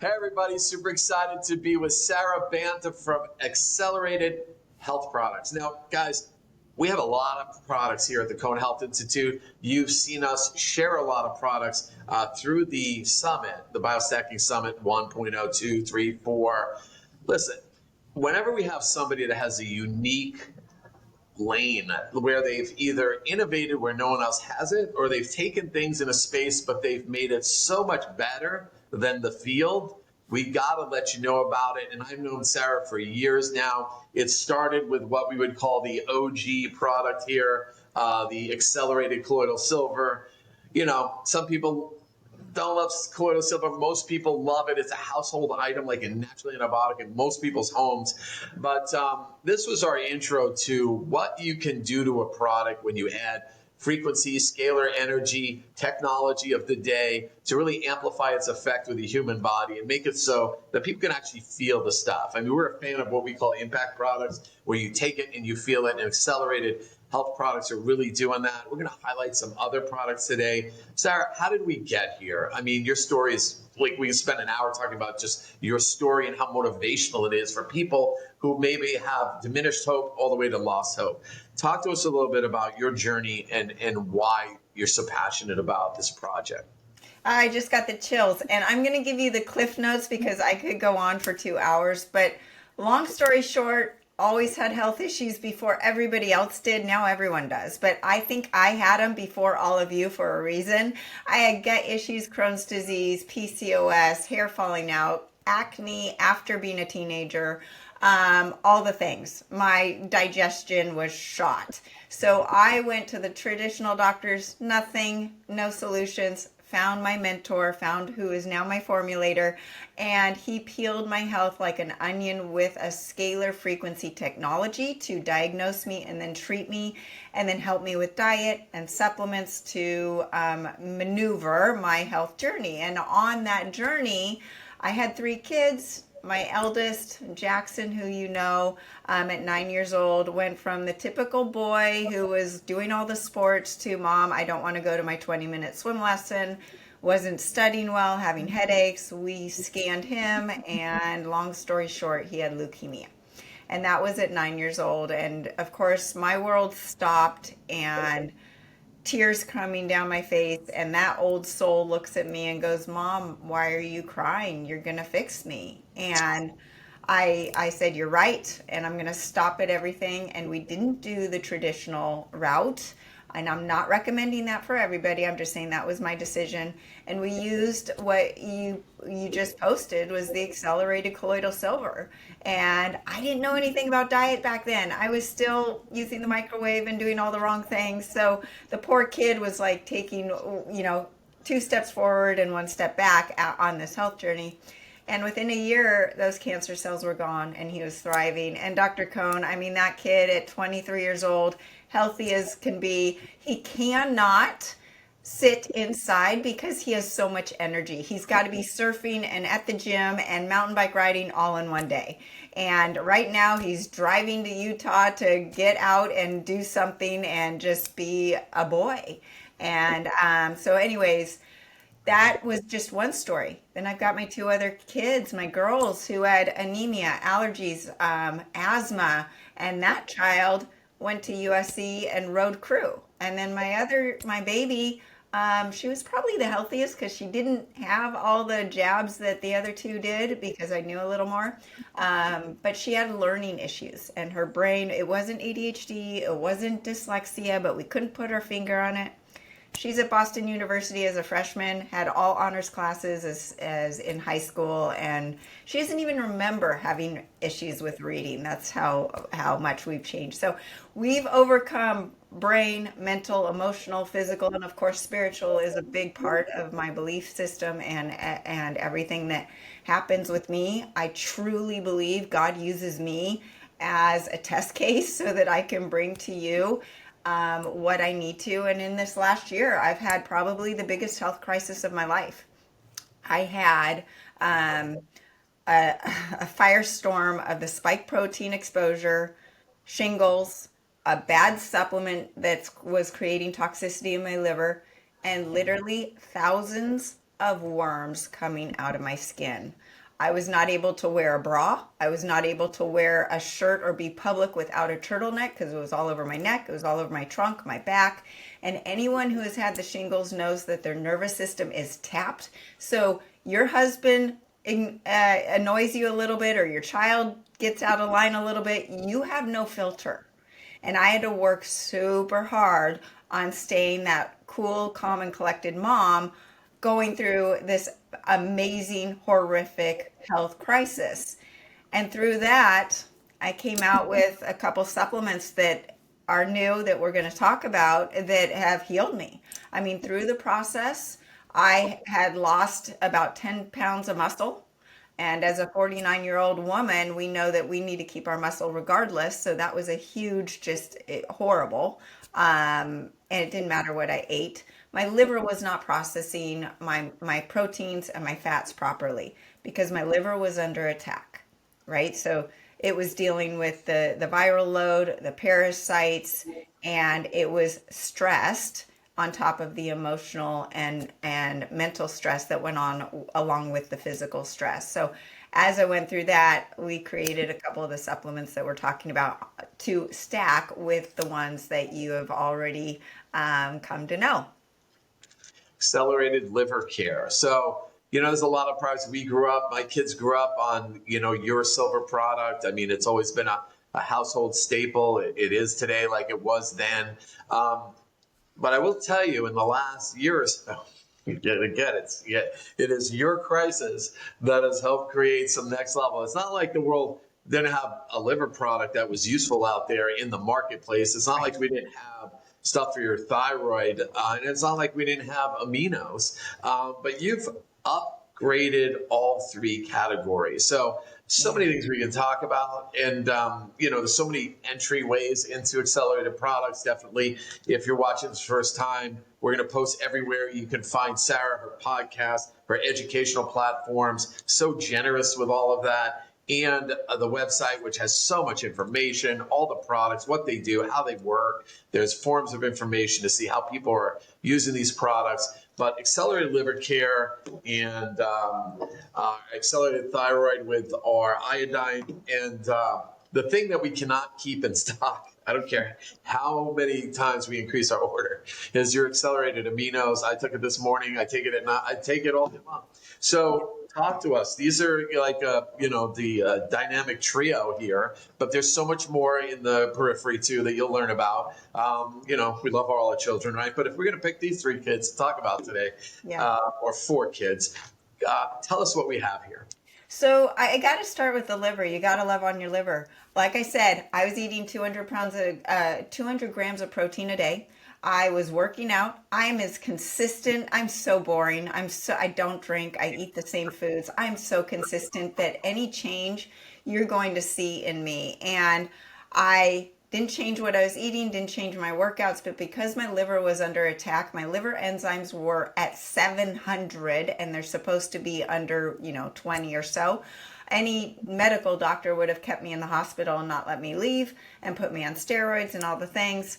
Hey everybody, super excited to be with Sara Banta from Accelerated Health Products. Now, guys, we have a lot of products here at the Cohn Health Institute. You've seen us share a lot of products through the summit, the BioStacking Summit 1.0, 2, 3, 4. Listen, whenever we have somebody that has a unique lane where they've either innovated where no one else has it, or they've taken things in a space but they've made it so much better than the field. We got to let you know about it. And I've known Sara for years now. It started with what we would call the OG product here, the accelerated colloidal silver. You know, some people don't love colloidal silver. Most people love it. It's a household item, like a natural antibiotic in most people's homes. But this was our intro to what you can do to a product when you add frequency, scalar energy, technology of the day to really amplify its effect with the human body and make it so that people can actually feel the stuff. I mean, we're a fan of what we call impact products, where you take it and you feel it, and accelerated health products are really doing that. We're going to highlight some other products today. Sara, how did we get here? I mean, your story is like, we can spend an hour talking about just your story and how motivational it is for people who maybe have diminished hope all the way to lost hope. Talk to us a little bit about your journey and why you're so passionate about this project. I just got the chills, and I'm going to give you the cliff notes because I could go on for 2 hours. But long story short, always had health issues before everybody else did. Now everyone does. But I think I had them before all of you for a reason. I had gut issues, Crohn's disease, PCOS, hair falling out, acne after being a teenager, all the things. My digestion was shot. So I went to the traditional doctors, nothing, no solutions. Found my mentor, found who is now my formulator, and he peeled my health like an onion with a scalar frequency technology to diagnose me and then treat me, and then help me with diet and supplements to maneuver my health journey. And on that journey, I had 3 kids. My eldest, Jackson, who you know, at 9 years old, went from the typical boy who was doing all the sports to, Mom, I don't want to go to my 20-minute swim lesson, wasn't studying well, having headaches. We scanned him, and long story short, he had leukemia. And that was at 9 years old. And of course, my world stopped, and tears coming down my face, and that old soul looks at me and goes, Mom, why are you crying? You're gonna fix me. And I said, you're right, and I'm gonna stop at everything. And we didn't do the traditional route, and I'm not recommending that for everybody. I'm just saying that was my decision. And we used what you just posted, was the accelerated colloidal silver. And I didn't know anything about diet back then. I was still using the microwave and doing all the wrong things. So the poor kid was like taking, 2 steps forward and 1 step back on this health journey. And within a year, those cancer cells were gone and he was thriving. And Dr. Cohn, I mean, that kid at 23 years old, healthy as can be, he cannot sit inside because he has so much energy. He's got to be surfing and at the gym and mountain bike riding all in one day. And right now he's driving to Utah to get out and do something and just be a boy. And so anyways, that was just one story. Then I've got my 2 other kids, my girls, who had anemia, allergies, asthma, and that child went to USC and rode crew. And then my baby, she was probably the healthiest because she didn't have all the jabs that the other 2 did because I knew a little more. But she had learning issues, and her brain, it wasn't ADHD, it wasn't dyslexia, but we couldn't put our finger on it. She's at Boston University as a freshman, had all honors classes as in high school, and she doesn't even remember having issues with reading. That's how much we've changed. So we've overcome brain, mental, emotional, physical, and of course spiritual is a big part of my belief system and everything that happens with me. I truly believe God uses me as a test case so that I can bring to you what I need to. And in this last year, I've had probably the biggest health crisis of my life. I had um, a firestorm of the spike protein exposure, shingles, a bad supplement that was creating toxicity in my liver, and literally thousands of worms coming out of my skin. I was not able to wear a bra. I was not able to wear a shirt or be public without a turtleneck because it was all over my neck. It was all over my trunk, my back. And anyone who has had the shingles knows that their nervous system is tapped. So your husband annoys you a little bit, or your child gets out of line a little bit, you have no filter. And I had to work super hard on staying that cool, calm, and collected mom going through this amazing, horrific health crisis. And through that, I came out with a couple supplements that are new that we're going to talk about that have healed me. I mean, through the process, I had lost about 10 pounds of muscle. And as a 49-year-old woman, we know that we need to keep our muscle regardless. So that was a huge, just horrible. And it didn't matter what I ate. My liver was not processing my proteins and my fats properly because my liver was under attack, right? So it was dealing with the viral load, the parasites, and it was stressed on top of the emotional and mental stress that went on along with the physical stress. So as I went through that, we created a couple of the supplements that we're talking about to stack with the ones that you have already come to know. Accelerated liver care. So, there's a lot of products. My kids grew up on, your silver product. I mean, it's always been a household staple. It is today like it was then. But I will tell you, in the last year or so, it is your crisis that has helped create some next level. It's not like the world didn't have a liver product that was useful out there in the marketplace. It's not like we didn't have stuff for your thyroid, and it's not like we didn't have aminos, but you've upgraded all three categories. So many things we can talk about, and there's so many entryways into accelerated products. Definitely, if you're watching this first time, we're going to post everywhere you can find Sara, her podcast, her educational platforms. So generous with all of that. And the website, which has so much information, all the products, what they do, how they work. There's forms of information to see how people are using these products. But accelerated liver care and accelerated thyroid with our iodine, and the thing that we cannot keep in stock, I don't care how many times we increase our order, is your accelerated aminos. I took it this morning. I take it at night. I take it all day long. So talk to us. These are like the dynamic trio here, but there's so much more in the periphery too that you'll learn about. We love all our children, right? But if we're going to pick these three kids to talk about today, or four kids, tell us what we have here. So I got to start with the liver. You got to love on your liver. Like I said, I was eating 200 grams of protein a day. I was working out. I'm as consistent. I'm so boring. I don't drink. I eat the same foods. I'm so consistent that any change you're going to see in me. And I didn't change what I was eating, didn't change my workouts, but because my liver was under attack, my liver enzymes were at 700 and they're supposed to be under, 20 or so. Any medical doctor would have kept me in the hospital and not let me leave and put me on steroids and all the things.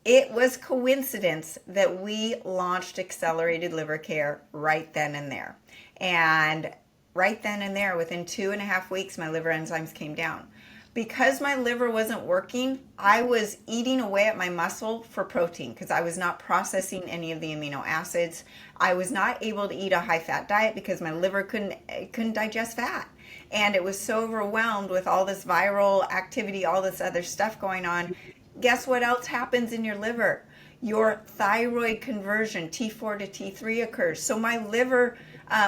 It was coincidence that we launched Accelerated Liver Care right then and there. And right then and there, within 2.5 weeks, my liver enzymes came down. Because my liver wasn't working, I was eating away at my muscle for protein because I was not processing any of the amino acids. I was not able to eat a high-fat diet because my liver couldn't digest fat. And it was so overwhelmed with all this viral activity, all this other stuff going on. Guess what else happens in your liver? Your thyroid conversion, T4 to T3 occurs. So my liver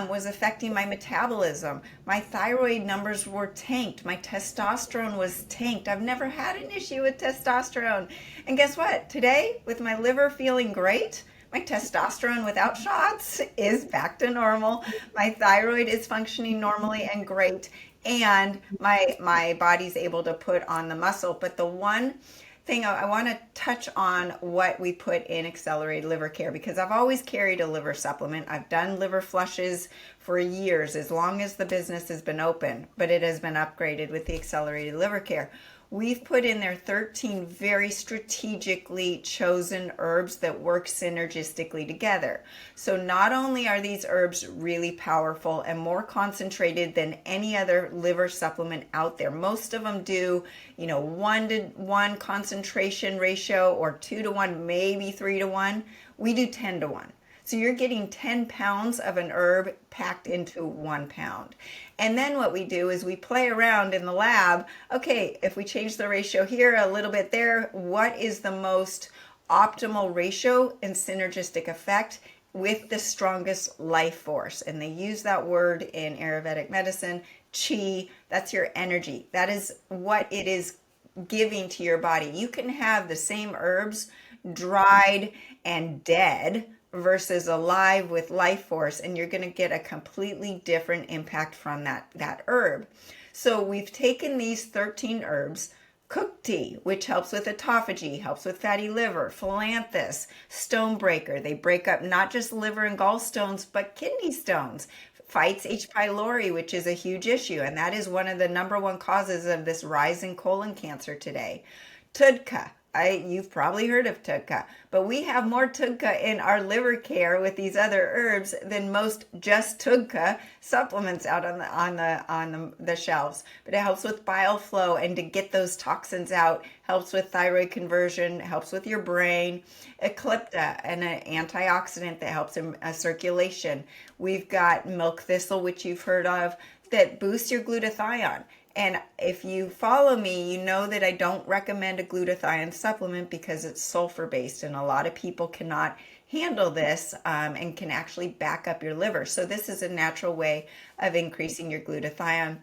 was affecting my metabolism. My thyroid numbers were tanked. My testosterone was tanked. I've never had an issue with testosterone. And guess what? Today, with my liver feeling great, my testosterone without shots is back to normal. My thyroid is functioning normally and great. And my body's able to put on the muscle. But the one thing I want to touch on what we put in Accelerated Liver Care, because I've always carried a liver supplement. I've done liver flushes for years, as long as the business has been open, but it has been upgraded with the Accelerated Liver Care. we've put in there 13 very strategically chosen herbs that work synergistically together. So not only are these herbs really powerful and more concentrated than any other liver supplement out there, most of them do, 1-to-1 concentration ratio or 2-to-1, maybe 3-to-1. We do 10-to-1. So you're getting 10 pounds of an herb packed into 1 pound. And then what we do is we play around in the lab. Okay, if we change the ratio here, a little bit there, what is the most optimal ratio and synergistic effect with the strongest life force? And they use that word in Ayurvedic medicine, chi. That's your energy. That is what it is giving to your body. You can have the same herbs dried and dead versus alive with life force, and you're going to get a completely different impact from that herb. So we've taken these 13 herbs, cooked tea, which helps with autophagy, helps with fatty liver, philanthus, stonebreaker. They break up not just liver and gallstones, but kidney stones. Fights H. pylori, which is a huge issue, and that is one of the number one causes of this rise in colon cancer today. Tudka. You've probably heard of Tudka, but we have more Tudka in our liver care with these other herbs than most just Tudka supplements out on the shelves. But it helps with bile flow and to get those toxins out, helps with thyroid conversion, helps with your brain. Eclipta, an antioxidant that helps in circulation. We've got milk thistle, which you've heard of, that boosts your glutathione. And if you follow me, you know that I don't recommend a glutathione supplement because it's sulfur based, and a lot of people cannot handle this and can actually back up your liver. So this is a natural way of increasing your glutathione.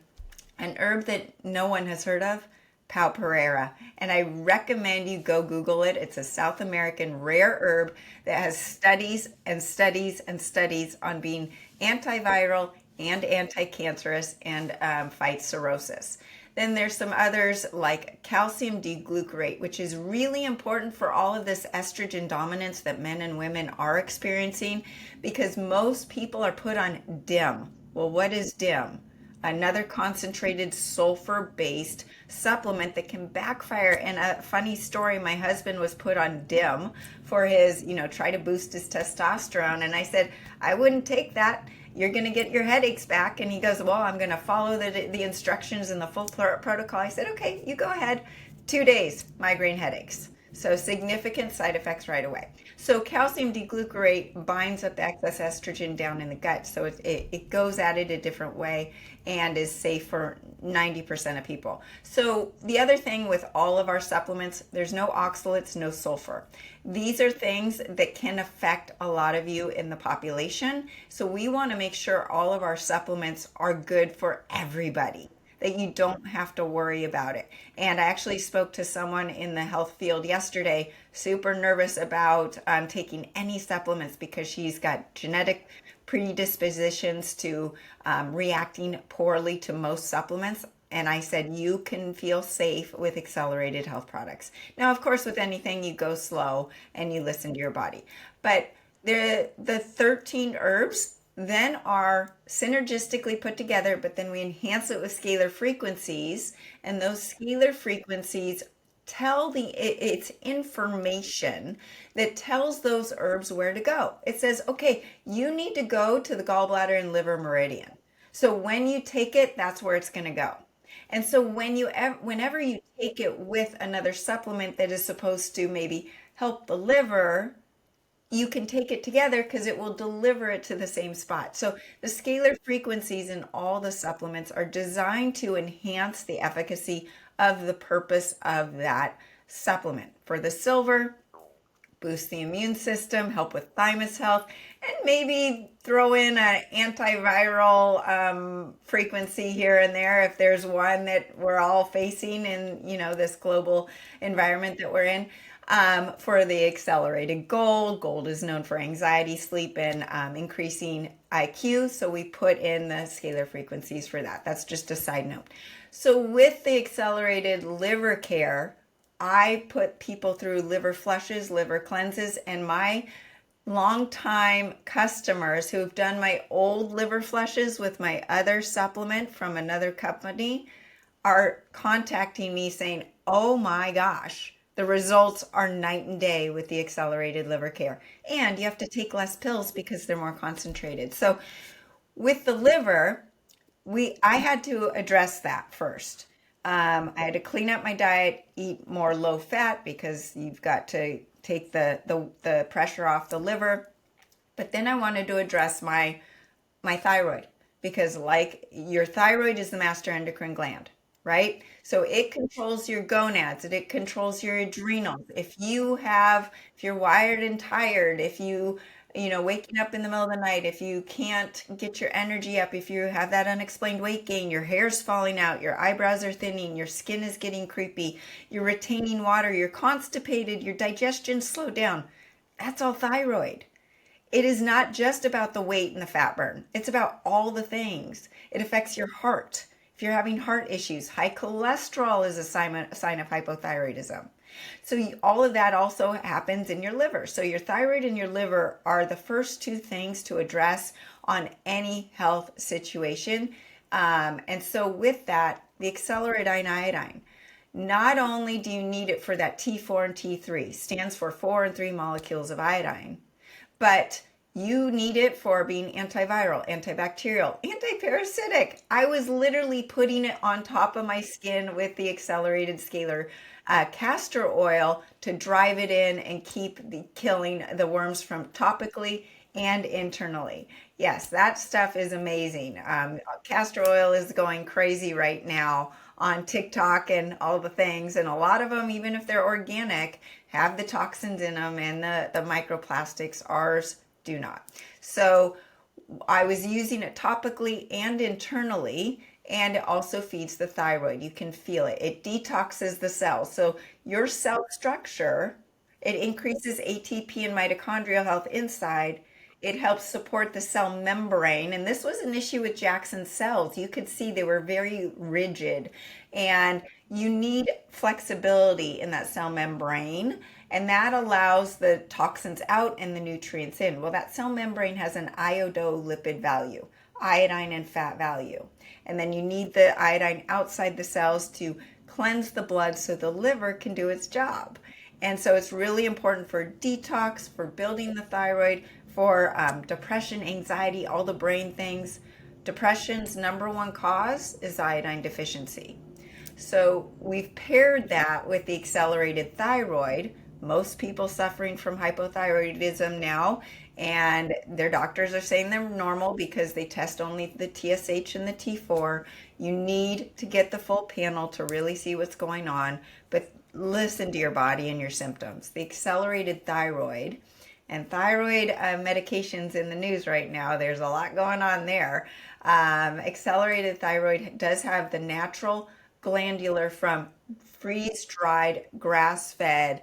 An herb that no one has heard of, Pau Pereira. And I recommend you go Google it. It's a South American rare herb that has studies and studies and studies on being antiviral and anti-cancerous and fights cirrhosis. Then there's some others like calcium D-glucarate, which is really important for all of this estrogen dominance that men and women are experiencing, because most people are put on DIM. Well, what is DIM? Another concentrated sulfur-based supplement that can backfire. And a funny story, my husband was put on DIM for his, try to boost his testosterone. And I said, I wouldn't take that. You're going to get your headaches back. And he goes, well, I'm going to follow the instructions and the full protocol. I said, okay, you go ahead. 2 days, migraine headaches. So significant side effects right away. So calcium D-glucarate binds up excess estrogen down in the gut. So it goes at it a different way and is safe for 90% of people. So the other thing with all of our supplements, there's no oxalates, no sulfur. These are things that can affect a lot of you in the population. So we want to make sure all of our supplements are good for everybody, that you don't have to worry about it. And I actually spoke to someone in the health field yesterday, super nervous about taking any supplements because she's got genetic predispositions to reacting poorly to most supplements. And I said, you can feel safe with Accelerated Health products. Now, of course, with anything, you go slow and you listen to your body. But the 13 herbs then are synergistically put together, but then we enhance it with scalar frequencies, and those scalar frequencies tell it's information that tells those herbs where to go. It says, okay, you need to go to the gallbladder and liver meridian. So when you take it, that's where it's going to go. And so whenever you take it with another supplement that is supposed to maybe help the liver, you can take it together because it will deliver it to the same spot. So the scalar frequencies in all the supplements are designed to enhance the efficacy of the purpose of that supplement. For the silver, boost the immune system, help with thymus health, and maybe throw in an antiviral frequency here and there if there's one that we're all facing in this global environment that we're in. For the accelerated gold is known for anxiety, sleep, and increasing IQ. So we put in the scalar frequencies for that. That's just a side note. So with the accelerated liver care, I put people through liver flushes, liver cleanses, and my longtime customers who have done my old liver flushes with my other supplement from another company are contacting me saying, oh my gosh, the results are night and day with the accelerated liver care. And you have to take less pills because they're more concentrated. So with the liver, I had to address that first. I had to clean up my diet, eat more low fat because you've got to take the pressure off the liver. But then I wanted to address my thyroid because like your thyroid is the master endocrine gland, right? So it controls your gonads and it controls your adrenals. If you're wired and tired, if waking up in the middle of the night, if you can't get your energy up, if you have that unexplained weight gain, your hair's falling out, your eyebrows are thinning, your skin is getting creepy, you're retaining water, you're constipated, your digestion slowed down, that's all thyroid. It is not just about the weight and the fat burn. It's about all the things. It affects your heart. If you're having heart issues, high cholesterol is a sign of hypothyroidism. So all of that also happens in your liver. So your thyroid and your liver are the first two things to address on any health situation. And so with that, the Acceleradine iodine, not only do you need it for that T4 and T3, stands for 4 and 3 molecules of iodine, but you need it for being antiviral, antibacterial, antiparasitic. I was literally putting it on top of my skin with the accelerated scalar castor oil to drive it in and keep killing the worms from topically and internally. Yes, that stuff is amazing. Castor oil is going crazy right now on TikTok and all the things, and a lot of them, even if they're organic, have the toxins in them and the microplastics. Ours do not. So I was using it topically and internally, and it also feeds the thyroid. You can feel it. It detoxes the cells. So your cell structure, it increases ATP and mitochondrial health inside. It helps support the cell membrane. And this was an issue with Jackson's cells. You could see they were very rigid. And you need flexibility in that cell membrane. And that allows the toxins out and the nutrients in. Well, that cell membrane has an iodolipid value, iodine and fat value. And then you need the iodine outside the cells to cleanse the blood so the liver can do its job. And so it's really important for detox, for building the thyroid, for depression, anxiety, all the brain things. Depression's number one cause is iodine deficiency. So we've paired that with the accelerated thyroid. Most people suffering from hypothyroidism now, and their doctors are saying they're normal because they test only the TSH and the T4. You need to get the full panel to really see what's going on, but listen to your body and your symptoms. The accelerated thyroid and thyroid medications in the news right now, there's a lot going on there. Accelerated thyroid does have the natural glandular from freeze-dried, grass-fed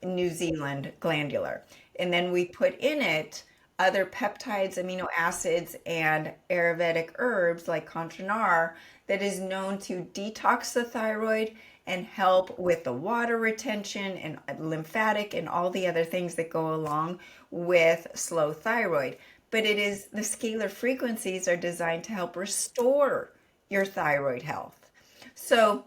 New Zealand glandular. And then we put in it other peptides, amino acids, and Ayurvedic herbs like contranar that is known to detox the thyroid and help with the water retention and lymphatic and all the other things that go along with slow thyroid. But the scalar frequencies are designed to help restore your thyroid health. So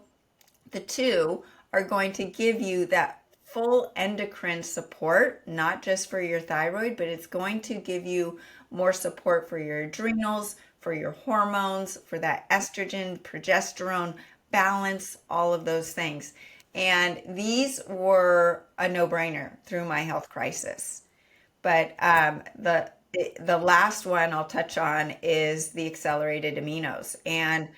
the two are going to give you that full endocrine support, not just for your thyroid, but it's going to give you more support for your adrenals, for your hormones, for that estrogen, progesterone balance, all of those things. And these were a no-brainer through my health crisis. But the last one I'll touch on is the accelerated aminos. And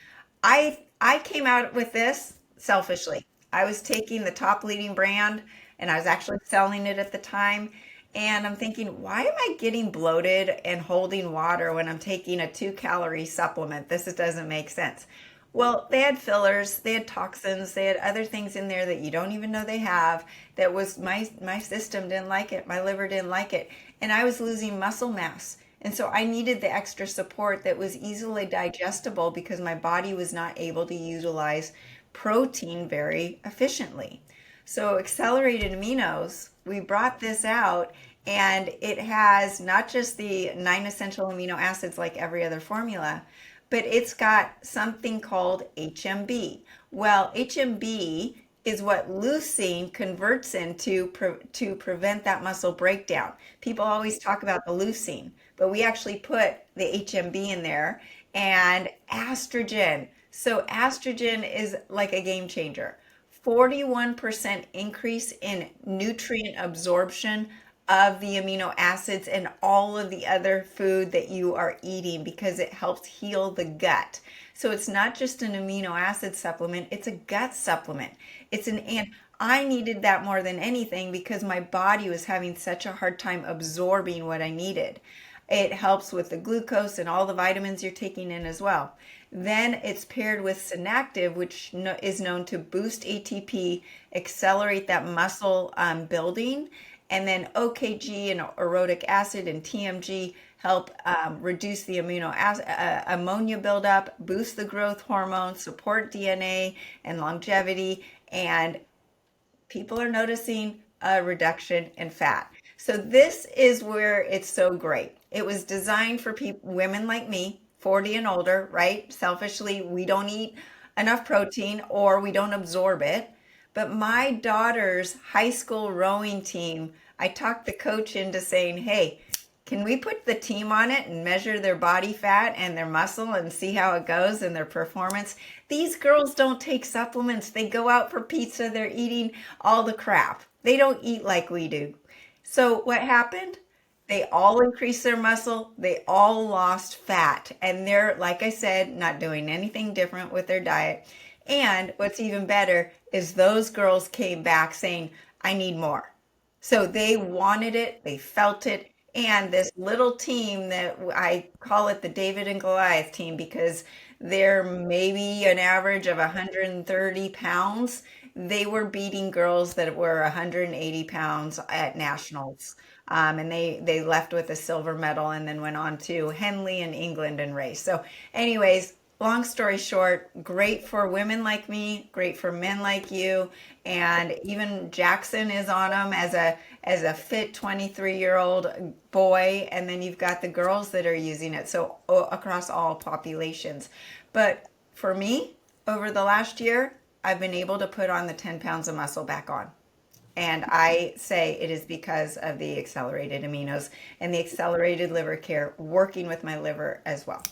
I came out with this selfishly. I was taking the top leading brand and I was actually selling it at the time. And I'm thinking, why am I getting bloated and holding water when I'm taking a 2-calorie supplement? This doesn't make sense. Well, they had fillers, they had toxins, they had other things in there that you don't even know they have. That was my system didn't like it, my liver didn't like it, and I was losing muscle mass. And so I needed the extra support that was easily digestible because my body was not able to utilize protein very efficiently. So accelerated aminos, we brought this out and it has not just the 9 essential amino acids like every other formula, but it's got something called HMB. Well, HMB is what leucine converts into to prevent that muscle breakdown. People always talk about the leucine, but we actually put the HMB in there, and estrogen. So estrogen is like a game changer. 41% increase in nutrient absorption of the amino acids and all of the other food that you are eating because it helps heal the gut. So it's not just an amino acid supplement, it's a gut supplement. It's an and I needed that more than anything because my body was having such a hard time absorbing what I needed. It helps with the glucose and all the vitamins you're taking in as well. Then it's paired with Synactive, which is known to boost ATP, accelerate that muscle building, and then OKG and orotic acid and TMG help reduce the ammonia buildup, boost the growth hormone, support DNA and longevity, and people are noticing a reduction in fat. So this is where it's so great. It was designed for people, women like me, 40 and older, right? Selfishly, we don't eat enough protein or we don't absorb it. But my daughter's high school rowing team, I talked the coach into saying, hey, can we put the team on it and measure their body fat and their muscle and see how it goes and their performance? These girls don't take supplements. They go out for pizza. They're eating all the crap. They don't eat like we do. So what happened? They all increased their muscle. They all lost fat. And they're, like I said, not doing anything different with their diet. And what's even better is those girls came back saying, I need more. So they wanted it, they felt it, and this little team that I call it the David and Goliath team because they're maybe an average of 130 pounds. They were beating girls that were 180 pounds at nationals. And they left with a silver medal and then went on to Henley in England and race. So, anyways, long story short, great for women like me, great for men like you, and even Jackson is on them as a fit 23-year-old boy, and then you've got the girls that are using it. So across all populations. But for me, over the last year, I've been able to put on the 10 pounds of muscle back on. And I say it is because of the accelerated aminos and the accelerated liver care working with my liver as well.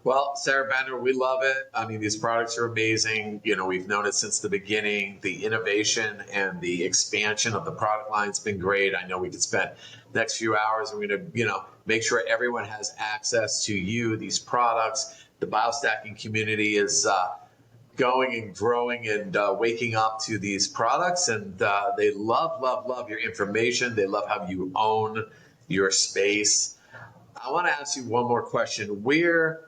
Well, Sara Banta, we love it. I mean, these products are amazing. You know, we've known it since the beginning. The innovation and the expansion of the product line's been great. I know we could spend the next few hours. We're going to, make sure everyone has access to these products. The BioStacking community is going and growing and waking up to these products, and they love your information. They love how you own your space. I want to ask you one more question. Where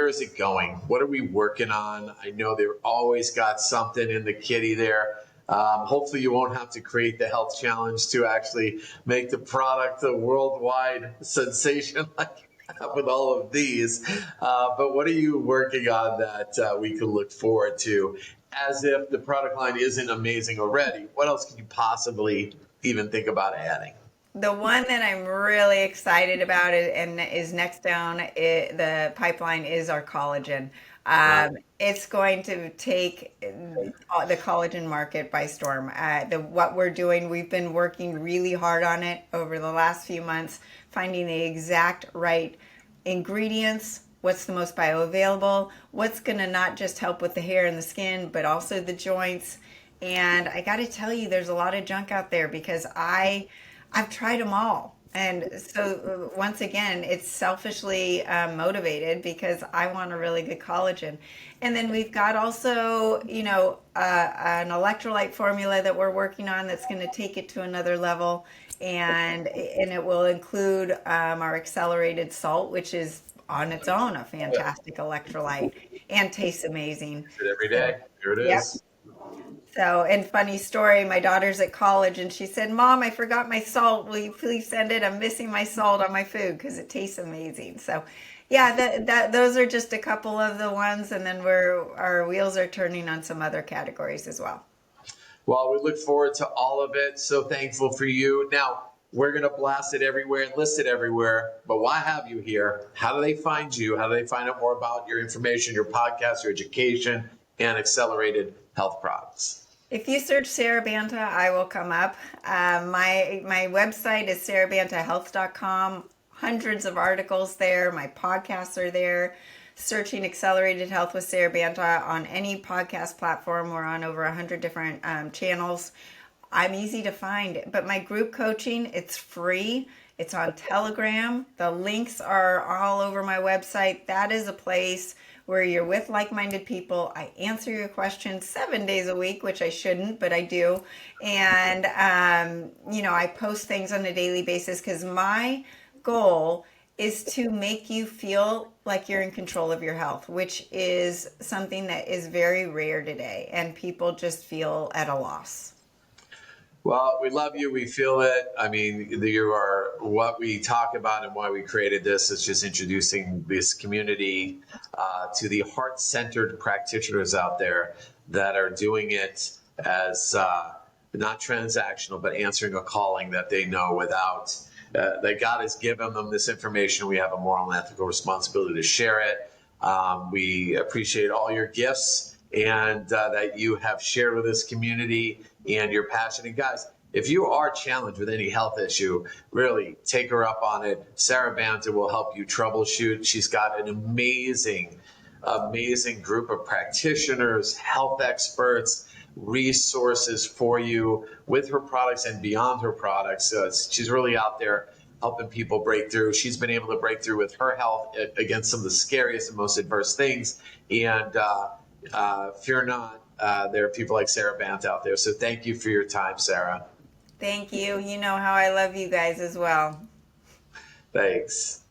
is it going? What are we working on? I know they've always got something in the kitty there. Hopefully you won't have to create the health challenge to actually make the product a worldwide sensation like you have with all of these. But what are you working on that we can look forward to? As if the product line isn't amazing already, what else can you possibly even think about adding? The one that I'm really excited about and is next down the pipeline is our collagen. Right. It's going to take the collagen market by storm. What we're doing, we've been working really hard on it over the last few months, finding the exact right ingredients, what's the most bioavailable, what's going to not just help with the hair and the skin, but also the joints. And I got to tell you, there's a lot of junk out there because I've tried them all. And so once again, it's selfishly motivated because I want a really good collagen. And then we've got also, an electrolyte formula that we're working on that's going to take it to another level. And it will include our accelerated salt, which is on its own a fantastic electrolyte and tastes amazing. Use it every day. Here it Yep. is. So, and funny story, my daughter's at college and she said, Mom, I forgot my salt. Will you please send it? I'm missing my salt on my food because it tastes amazing. So, yeah, those are just a couple of the ones. And then our wheels are turning on some other categories as well. Well, we look forward to all of it. So thankful for you. Now, We're going to blast it everywhere and list it everywhere. But why have you here? How do they find you? How do they find out more about your information, your podcast, your education, and accelerated health products? If you search Sara Banta, I will come up. My website is sarabantahealth.com. Hundreds of articles there. My podcasts are there. Searching Accelerated Health with Sara Banta on any podcast platform. We're on over 100 different channels. I'm easy to find, but my group coaching, it's free. It's on Telegram. The links are all over my website. That is a place where you're with like-minded people. I answer your questions 7 days a week, which I shouldn't, but I do. And, I post things on a daily basis because my goal is to make you feel like you're in control of your health, which is something that is very rare today, and people just feel at a loss. Well, we love you. We feel it. I mean, you are what we talk about, and why we created this is just introducing this community to the heart-centered practitioners out there that are doing it as not transactional, but answering a calling that they know without, that God has given them this information. We have a moral and ethical responsibility to share it. We appreciate all your gifts and that you have shared with this community and your passion. And guys, if you are challenged with any health issue, really take her up on it. Sara Banta will help you troubleshoot. She's got an amazing group of practitioners, health experts, resources for you with her products and beyond her products. So she's really out there helping people break through. She's been able to break through with her health against some of the scariest and most adverse things. And fear not, there are people like Sara Banta out there. So thank you for your time, Sara. Thank you. You know how I love you guys as well. Thanks.